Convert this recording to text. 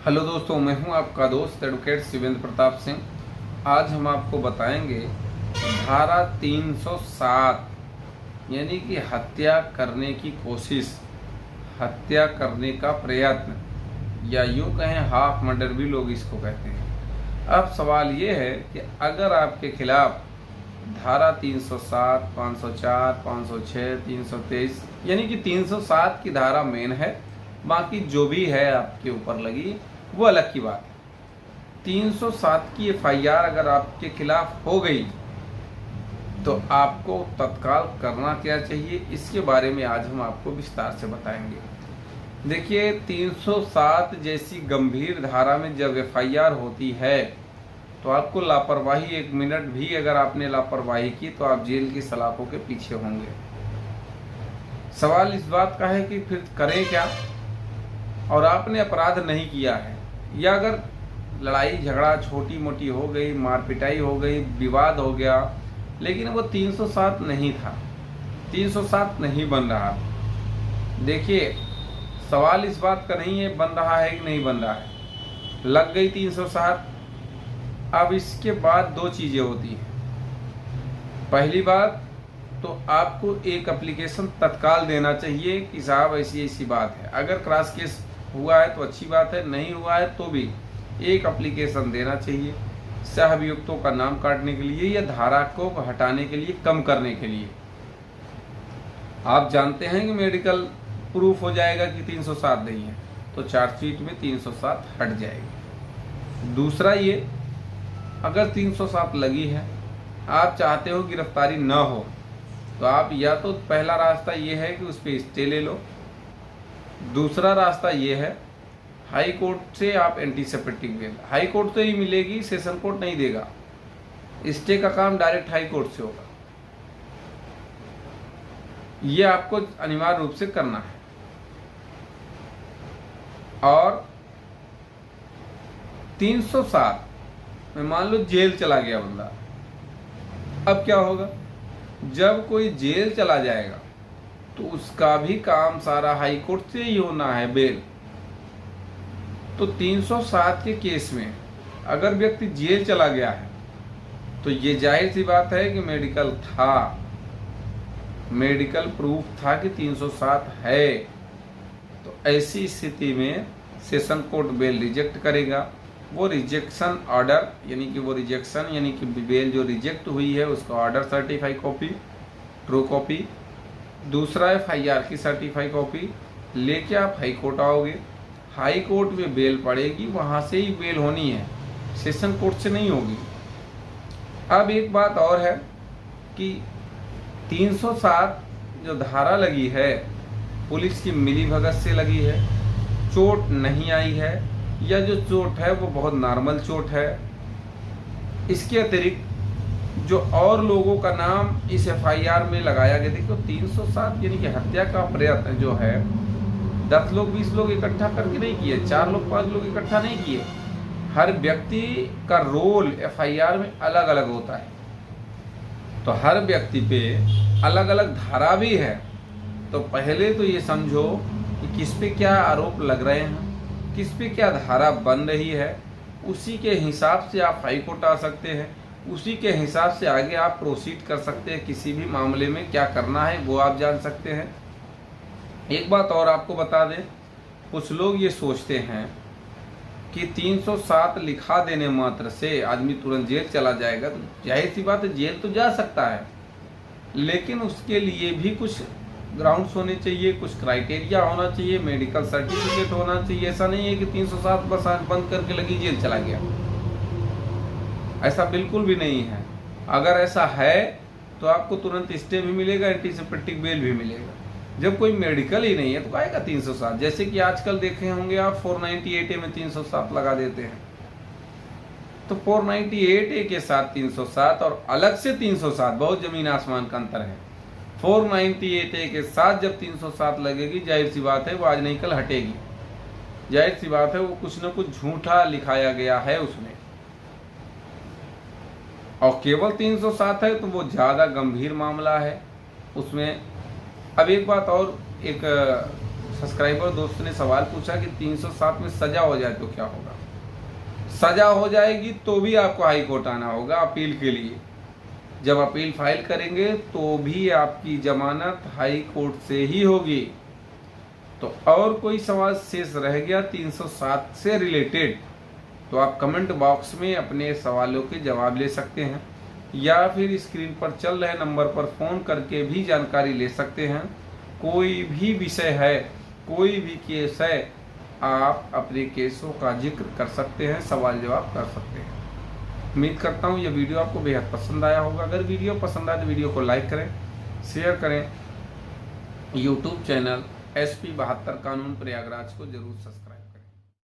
Hello दोस्तों, मैं हूं आपका दोस्त एडवोकेट शिवेंद्र प्रताप सिंह। आज हम आपको बताएंगे धारा 307 यानी कि हत्या करने की कोशिश, हत्या करने का प्रयत्न, या यूं कहें हाफ मर्डर भी लोग इसको कहते हैं। अब सवाल ये है कि अगर आपके खिलाफ धारा 307, 504, 506, 323 यानी कि 307 की धारा मेन है, बाकी जो भी है आपके ऊपर लगी वो अलग की बात है। 307 की एफआईआर अगर आपके खिलाफ हो गई तो आपको तत्काल करना क्या चाहिए, इसके बारे में आज हम आपको विस्तार से बताएंगे। देखिए, 307 जैसी गंभीर धारा में जब एफआईआर होती है तो आपको लापरवाही, 1 मिनट भी अगर आपने लापरवाही की तो आप जेल की सलाखों के पीछे होंगे। सवाल इस बात का है कि फिर करें क्या, और आपने अपराध नहीं किया है, या अगर लड़ाई झगड़ा छोटी मोटी हो गई, मार पिटाई हो गई, विवाद हो गया, लेकिन वो 307 नहीं था, 307 नहीं बन रहा। देखिए, सवाल इस बात का नहीं है बन रहा है कि नहीं बन रहा है, लग गई 307। अब इसके बाद दो चीज़ें होती हैं। पहली बात तो आपको एक एप्लीकेशन तत्काल देना चाहिए कि साहब ऐसी ऐसी बात है। अगर क्रॉस केस हुआ है तो अच्छी बात है, नहीं हुआ है तो भी एक एप्लीकेशन देना चाहिए सह अभियुक्तों का नाम काटने के लिए या धारा को हटाने के लिए, कम करने के लिए। आप जानते हैं कि मेडिकल प्रूफ हो जाएगा कि 307 नहीं है तो चार्जशीट में 307 हट जाएगी। दूसरा ये, अगर 307 लगी है, आप चाहते हो गिरफ्तारी न हो, तो आप या तो पहला रास्ता ये है कि उस पर स्टे ले लो। दूसरा रास्ता ये है, हाई कोर्ट से आप एंटीसिपेटिक बेल, हाई कोर्ट से ही मिलेगी, सेशन कोर्ट नहीं देगा। स्टे का काम डायरेक्ट हाई कोर्ट से होगा। ये आपको अनिवार्य रूप से करना है। और 307 में मान लो जेल चला गया बंदा, अब क्या होगा? जब कोई जेल चला जाएगा तो उसका भी काम सारा हाई कोर्ट से ही होना है, बेल। तो 307 के केस में अगर व्यक्ति जेल चला गया है तो ये जाहिर सी बात है कि मेडिकल था, मेडिकल प्रूफ था कि 307 है। तो ऐसी स्थिति में सेशन कोर्ट बेल रिजेक्ट करेगा। वो रिजेक्शन ऑर्डर यानी कि वो रिजेक्शन यानी कि बेल जो रिजेक्ट हुई है उसका order certify copy, true copy, दूसरा एफआईआर की सर्टिफाई कॉपी लेके आप हाई कोर्ट आओगे। हाई कोर्ट में बेल पड़ेगी, वहाँ से ही बेल होनी है, सेशन कोर्ट से नहीं होगी। अब एक बात और है कि 307 जो धारा लगी है पुलिस की मिलीभगत से लगी है, चोट नहीं आई है, या जो चोट है वो बहुत नॉर्मल चोट है। इसके अतिरिक्त जो और लोगों का नाम इस एफआईआर में लगाया गया, देखो 307 यानी कि हत्या का प्रयत्न जो है 10 लोग 20 लोग इकट्ठा करके नहीं किए, 4 लोग 5 लोग इकट्ठा नहीं किए। हर व्यक्ति का रोल एफआईआर में अलग अलग होता है, तो हर व्यक्ति पे अलग अलग धारा भी है। तो पहले तो ये समझो कि किस पे क्या आरोप लग रहे हैं, किस पे क्या धारा बन रही है, उसी के हिसाब से आप हाई कोर्ट आ सकते हैं, उसी के हिसाब से आगे आप प्रोसीड कर सकते हैं। किसी भी मामले में क्या करना है वो आप जान सकते हैं। एक बात और आपको बता दें, कुछ लोग ये सोचते हैं कि 307 लिखा देने मात्र से आदमी तुरंत जेल चला जाएगा। तो जाहिर सी बात है, जेल तो जा सकता है, लेकिन उसके लिए भी कुछ ग्राउंड्स होने चाहिए, कुछ क्राइटेरिया होना चाहिए, मेडिकल सर्टिफिकेट होना चाहिए। ऐसा नहीं है कि 307 बस आंख बंद करके लगी जेल चला गया, ऐसा बिल्कुल भी नहीं है। अगर ऐसा है तो आपको तुरंत स्टे भी मिलेगा, एंटीसिपेटिक बेल भी मिलेगा। जब कोई मेडिकल ही नहीं है तो आएगा 307। जैसे कि आजकल देखे होंगे आप 498A में 307 लगा देते हैं, तो 498A के साथ 307 और अलग से 307, बहुत जमीन आसमान का अंतर है। 498A के साथ जब 307 लगेगी, जाहिर सी बात है वो आज नहीं कल हटेगी। जाहिर सी बात है वो कुछ न कुछ झूठा लिखाया गया है उसमें, और केवल 307 है तो वो ज़्यादा गंभीर मामला है उसमें। अब एक बात और, एक सब्सक्राइबर दोस्त ने सवाल पूछा कि 307 में सजा हो जाए तो क्या होगा। सजा हो जाएगी तो भी आपको हाई कोर्ट आना होगा अपील के लिए। जब अपील फाइल करेंगे तो भी आपकी जमानत हाई कोर्ट से ही होगी। तो और कोई सवाल शेष रह गया 307 से रिलेटेड तो आप कमेंट बॉक्स में अपने सवालों के जवाब ले सकते हैं, या फिर स्क्रीन पर चल रहे नंबर पर फ़ोन करके भी जानकारी ले सकते हैं। कोई भी विषय है, कोई भी केस है, आप अपने केसों का जिक्र कर सकते हैं, सवाल जवाब कर सकते हैं। उम्मीद करता हूँ यह वीडियो आपको बेहद पसंद आया होगा। अगर वीडियो पसंद आए तो वीडियो को लाइक करें, शेयर करें। यूट्यूब चैनल SP 72 कानून प्रयागराज को जरूर सब्सक्राइब